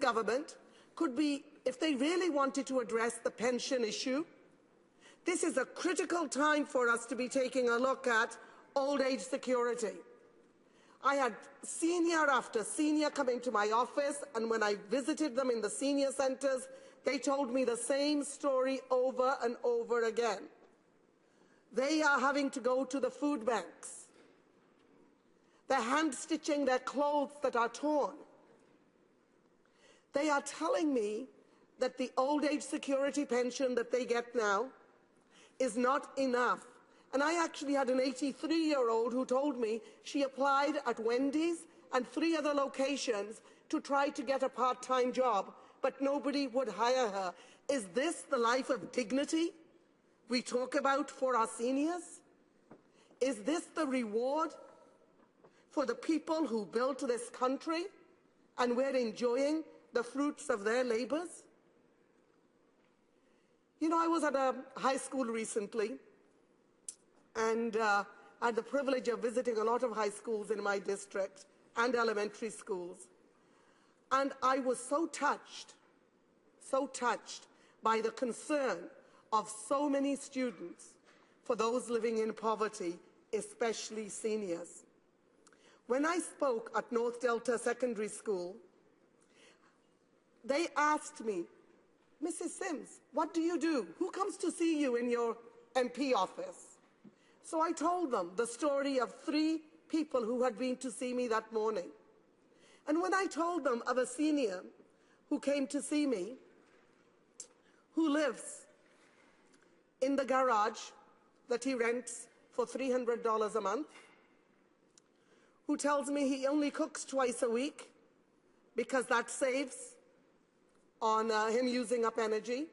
government could be, if they really wanted to address the pension issue, this is a critical time for us to be taking a look at old age security. I had senior after senior come into my office, and when I visited them in the senior centres, they told me the same story over and over again. They are having to go to the food banks. They're hand-stitching their clothes that are torn. They are telling me that the old age security pension that they get now is not enough. And I actually had an 83-year-old who told me she applied at Wendy's and 3 other locations to try to get a part-time job, but nobody would hire her. Is this the life of dignity we talk about for our seniors? Is this the reward for the people who built this country and we're enjoying the fruits of their labours? You know, I was at a high school recently, and I had the privilege of visiting a lot of high schools in my district and elementary schools. And I was so touched by the concern of so many students for those living in poverty, especially seniors. When I spoke at North Delta Secondary School, they asked me, "Mrs. Sims, what do you do? Who comes to see you in your MP office?" So I told them the story of 3 people who had been to see me that morning. And when I told them of a senior who came to see me, who lives in the garage that he rents for $300 a month, who tells me he only cooks twice a week because that saves on him using up energy,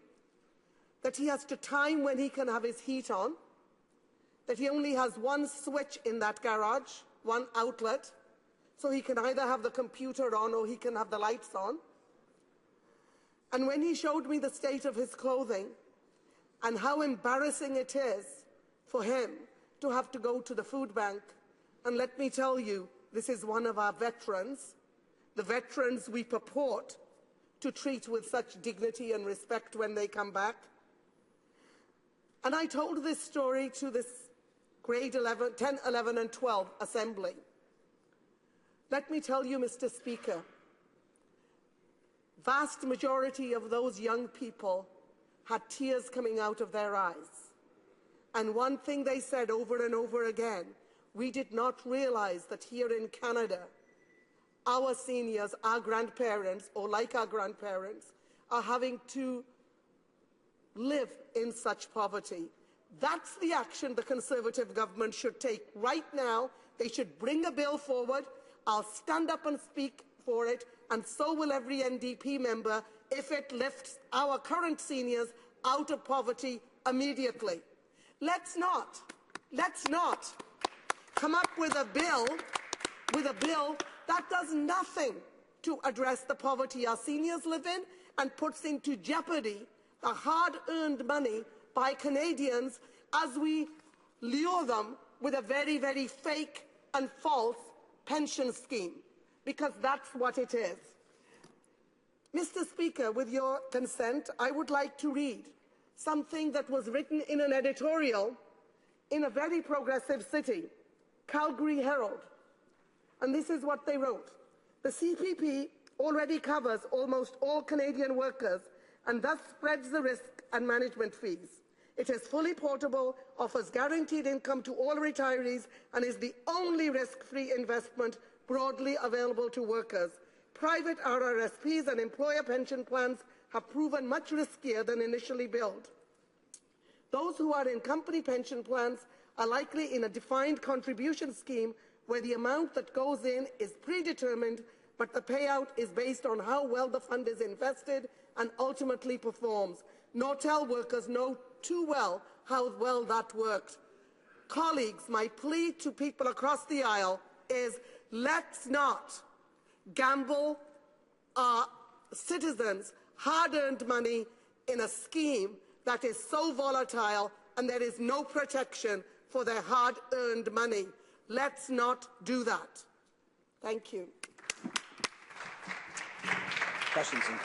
that he has to time when he can have his heat on, that he only has 1 switch in that garage, 1 outlet, so he can either have the computer on or he can have the lights on. And when he showed me the state of his clothing and how embarrassing it is for him to have to go to the food bank, and let me tell you, this is one of our veterans, the veterans we purport to treat with such dignity and respect when they come back. And I told this story to this grade 11, 10, 11 and 12 assembly. Let me tell you, Mr. Speaker, vast majority of those young people had tears coming out of their eyes. And one thing they said over and over again, we did not realize that here in Canada, our seniors, our grandparents, or like our grandparents, are having to live in such poverty. That's the action the Conservative government should take right now. They should bring a bill forward. I'll stand up and speak for it, and so will every NDP member if it lifts our current seniors out of poverty immediately. Let's not come up with a bill that does nothing to address the poverty our seniors live in and puts into jeopardy the hard-earned money by Canadians as we lure them with a very, very fake and false pension scheme, because that's what it is. Mr. Speaker, with your consent, I would like to read something that was written in an editorial in a very progressive city, Calgary Herald. And this is what they wrote. The CPP already covers almost all Canadian workers and thus spreads the risk and management fees. It is fully portable, offers guaranteed income to all retirees, and is the only risk-free investment broadly available to workers. Private RRSPs and employer pension plans have proven much riskier than initially billed. Those who are in company pension plans are likely in a defined contribution scheme where the amount that goes in is predetermined, but the payout is based on how well the fund is invested and ultimately performs. Nortel workers know too well how well that worked. Colleagues, my plea to people across the aisle is let's not gamble our citizens' hard-earned money in a scheme that is so volatile and there is no protection for their hard-earned money. Let's not do that. Thank you. Questions.